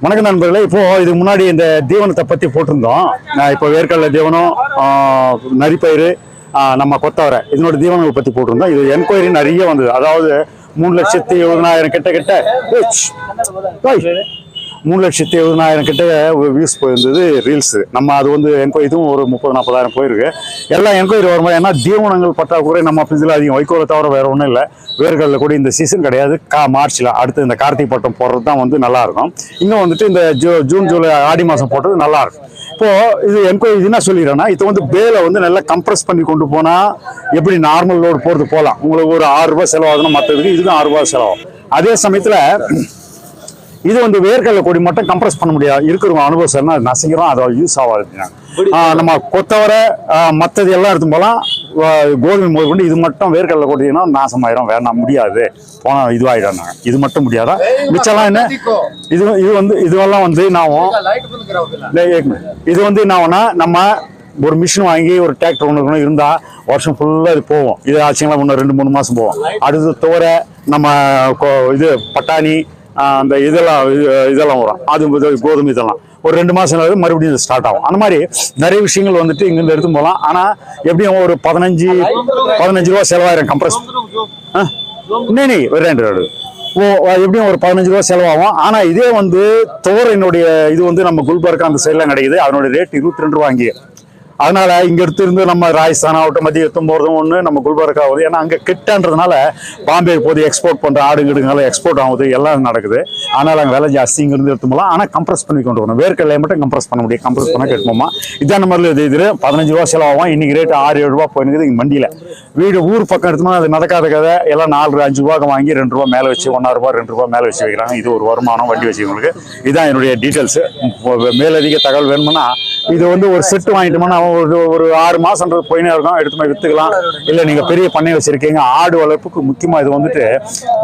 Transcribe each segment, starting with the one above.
வணக்கம் நண்பர்களே. இப்போ இதுக்கு முன்னாடி இந்த தீவனத்தை பத்தி போட்டிருந்தோம். இப்போ வேர்க்கடலை தீவனம், நரிப்பயிறு, நம்ம கொத்தவரை இதனோட தீவனங்களை பத்தி போட்டிருந்தோம். இது என்கொயரி நிறைய வந்தது. அதாவது 3,70,000 கிட்ட 3,70,000 கிட்ட வியூஸ் போயிருந்தது ரீல்ஸ். நம்ம அது வந்து என்கொயரி இதுவும் ஒரு 30,000-40,000 போயிருக்கு. எல்லாம் என்கொயரி வரும்போது ஏன்னா தீவனங்கள் பற்றாக்குறை நம்ம இதில் அதிகம். வைக்கோலை தவிர வேற ஒன்றும் இல்லை. வேர்களில் கூட இந்த சீசன் கிடையாது. மார்ச்சில் அடுத்து இந்த கார்த்திகை பட்டம் போடுறது தான் வந்து நல்லா இருக்கும். இன்னும் வந்துட்டு இந்த ஜூன் ஜூலை ஆடி மாதம் போட்டது நல்லா இருக்கும். இப்போ இது என்கொயரி என்ன சொல்லிடுறேன்னா, இது வந்து பேலை வந்து நல்லா கம்ப்ரஸ் பண்ணி கொண்டு போனா எப்படி நார்மல் லோடு போறது போகலாம். உங்களுக்கு ஒரு ₹6 செலவாகணும், மற்றதுக்கு இதுக்கும் ₹6 செலவாகும். அதே சமயத்தில் இது வந்து வேர்க்கடலை கொடி மட்டும் கம்ப்ரஸ் பண்ண முடியாது. இருக்கிறவங்க அனுபவம் அது நசிக்கிறோம், அதை யூஸ் ஆகாது. நம்ம கொத்தவரை மற்றது எல்லாம் எடுத்து போகலாம். கோதுமை முதல் கொண்டு இது மட்டும் வேர்க்கடலை கொட்டினா நாசமாயிரும், வேணாம் முடியாது போனால் இதுவாயிடும். இது மட்டும் முடியாதா? மிச்சம்லாம் என்ன இதுவெல்லாம் வந்து இது வந்து என்ன ஆகும்னா, நம்ம ஒரு மிஷின் வாங்கி ஒரு டிராக்டர் ஒன்று இருந்தால் வருஷம் ஃபுல்லாக இது போவோம். இது ஆச்சுங்களா இன்னும் 2-3 மாதம் போவோம். அடுத்து தோரை நம்ம இது பட்டாணி அந்த இதெல்லாம் வரும். அது கோதுமை இதெல்லாம் ஒரு 2 மாதம் மறுபடியும் ஸ்டார்ட் ஆகும். அந்த மாதிரி நிறைய விஷயங்கள் வந்துட்டு இங்கிருந்து எடுத்து போகலாம். ஆனால் எப்படியும் ஒரு ₹15 செலவாயிரம் கம்ப்ரஸ் ஒரு 2 எப்படியும் ஒரு ₹15 செலவாகும். ஆனால் இதே வந்து தோரையினுடைய இது வந்து நம்ம குல்பர்கா அந்த சைட்லாம் கிடைக்குது. அதனுடைய ரேட் ₹22 வாங்கி. அதனால இங்க இருந்து நம்ம ராஜஸ்தான் ஆகட்டும், மத்திய போறதும் ஒன்று, நம்ம குல்பர்கா ஆகுது. ஏன்னா அங்கே கிட்டன்றதுனால பாம்பே போது எக்ஸ்போர்ட் பண்ற ஆடுங்கடுங்களால எக்ஸ்போர்ட் ஆகுது, எல்லாம் நடக்குது. அதனால அங்கே விலை ஜாஸ்தி. இங்கிருந்து எடுத்து போகலாம். ஆனால் கம்ப்ரஸ் பண்ணி கொண்டு வரணும். வேர்க்கடலையை மட்டும் கம்ப்ரஸ் பண்ண முடியும். கம்ப்ரஸ் பண்ண கேட்போமா இதான் மாதிரி இது ₹15 செலவாகும். இன்னைக்கு ரேட் ₹6-7 போயிருக்குது இங்கே மண்டியில். வீடு ஊர் பக்கம் எடுத்தோம்னா அது நடக்காத கதை. எல்லாம் ₹4-5 வாங்கி ₹2 மேலே வச்சு ₹1.5 ₹2 மேலே வச்சு வைக்கிறாங்க. இது ஒரு வருமானம் வண்டி வச்சுங்களுக்கு. இதுதான் என்னுடைய டீட்டெயில்ஸ். மேலதிக தகவல் வேணும்னா இது வந்து ஒரு செட்டு வாங்கிட்டோம்னா ஒரு 6 மாசம்ன்றது போயினே இருக்கும். எடுத்து போய் வித்துக்கலாம். இல்லை நீங்க பெரிய பண்ணை வச்சிருக்கீங்க, ஆடு வளர்ப்புக்கு முக்கியமா இது வந்துட்டு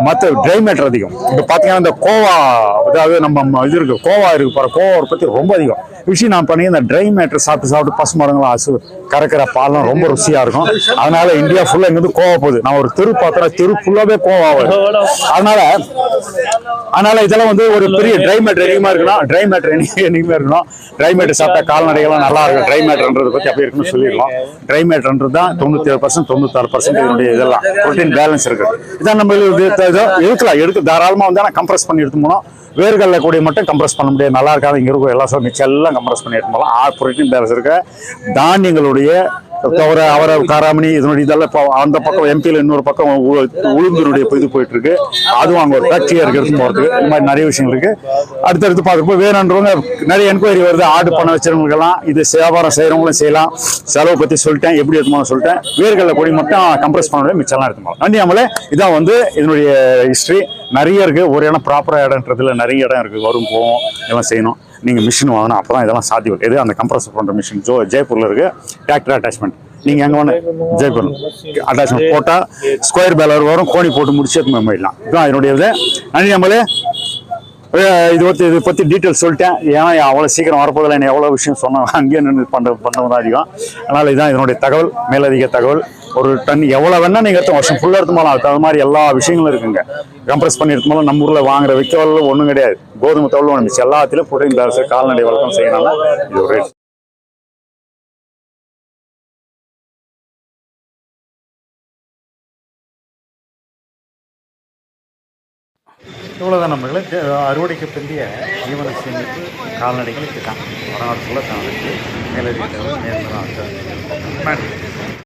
மற்ற ட்ரை மேட்டர் அதிகம். இப்போ பார்த்தீங்கன்னா இந்த கோவா, அதாவது நம்ம இது இருக்கு கோவா இருக்கு பாரு, கோவா பத்தி ரொம்ப அதிகம் விஷயம் நான் பண்ணி இந்த ட்ரை மேட்டர் சாப்பிட்டு பசு மரங்களும் கறக்கிற பால்லாம் ரொம்ப ருசியா இருக்கும். அதனால இந்தியா ஃபுல்லா இங்கிருந்து கோவா போகுது. நான் ஒரு தெரு பார்த்தேன், தெரு ஃபுல்லாவே கோவா வருது. அதனால இதெல்லாம் வந்து ஒரு பெரிய ட்ரை மேட்டர் அதிகமா இருக்கணும். ட்ரை மேட்டர் என்னைக்குமே இருக்கணும். ட்ரை மேட்டர் சாப்பிட்டா கால்நடைகள்லாம் நல்லா இருக்கும். ட்ரை மேட்டர்ன்றதை பத்தி அப்படி இருக்குன்னு சொல்லிடலாம். ட்ரை மேட்டர்ன்றது தான் 97% 96% இதனுடைய இதெல்லாம் புரோட்டீன் பேலன்ஸ் இருக்கு. இதான் நம்ம எடுக்க தாராளமா வந்து கம்ப்ரஸ் பண்ணி எடுத்து போனோம். வேர்களில் கூடிய மட்டும் கம்ப்ரஸ் பண்ண முடியாது. நல்லா இருக்காது. இங்கே இருக்கும் எல்லா மிச்சம் எல்லாம் கம்ப்ரஸ் பண்ணி எடுத்து போகலாம். புரோட்டீன் பேலன்ஸ் இருக்க தானியங்களுடைய தவிர அவரை காராமணி இதனுடைய இதெல்லாம் இப்போ அந்த பக்கம் எம்பியில் இன்னொரு பக்கம் உளுந்தனுடைய இது போயிட்டு இருக்கு. அதுவும் அங்கே ஒரு ஃபேக்டரியா இருக்கு எடுத்து போகிறதுக்கு. இந்த மாதிரி நிறைய விஷயங்கள் இருக்கு. அடுத்தடுத்து பார்க்குறப்போ வேணுன்றவங்க நிறைய என்கொயரி வருது. ஆடு பண்ண வச்சிருவங்களுக்கெல்லாம் இது வியாபாரம் செய்யறவங்களும் செய்யலாம். செலவு பற்றி சொல்லிட்டேன், எப்படி எடுத்துமான்னு சொல்லிட்டேன். வேர்களில் கொடி மட்டும் கம்ப்ரஸ் பண்ண முடியாது, மிச்சம்லாம் எடுத்துக்கலாம். நன்றி. நம்மளே இதான் வந்து இதனுடைய ஹிஸ்ட்ரி. நிறைய இருக்கு. ஒரு இடம் ப்ராப்பராக இடம்ன்றதுல நிறைய இடம் இருக்கு. வரும் போவோம் எல்லாம் செய்யணும். நீங்கள் மிஷின் வாங்கணும், அப்போ தான் இதெல்லாம் சாத்தியம். எது அந்த கம்ப்ரஸர் பண்ணுற மிஷின் ஜெய்ப்பூரில் இருக்குது. டிராக்டர் அட்டாச்மெண்ட் நீங்கள் எங்கே வேணும் ஜெய்ப்பூர் அட்டாச்மெண்ட் போட்டால் ஸ்கொயர் பேலர் வரும். கோணி போட்டு முடிச்சு போயிடலாம். இதுதான் என்னுடைய இது. நன்றி. நம்மளே இதை பற்றி டீட்டெயில்ஸ் சொல்லிட்டேன். ஏன்னா அவ்வளோ சீக்கிரம் வரப்போதில்லை. என்ன எவ்வளோ விஷயம் சொன்னாங்க அங்கேயே நின்று பண்ணுறது அதிகம். அதனால் இதுதான் இதனுடைய தகவல், மேலதிக தகவல். ஒரு டன் எவ்வளோ வேணால் நீங்கள் எடுத்து வருஷம் ஃபுல்லாக எடுத்து போகலாம். அது மாதிரி எல்லா விஷயங்களும் இருக்குங்க. கம்ப்ரஸ் பண்ணி எடுத்து போகலாம். நம்ம ஊரில் வாங்குற வைக்கவல் ஒன்றும் கிடையாது. கோதுமை தவள் ஒன்று எல்லாத்திலும் புரோட்டீன் பேலன்ஸ் கால்நடை வளர்க்கம் செய்யனால இது ஒரு ரேட். இவ்வளோதான் நம்மளே அறுவடைக்கு பிந்தைய ஜீவன சேமிப்பு கால்நடைகளுக்கு தான் வரநாடு சொல்ல தான் மேலதிக தகவல் நேர்ந்து தான்.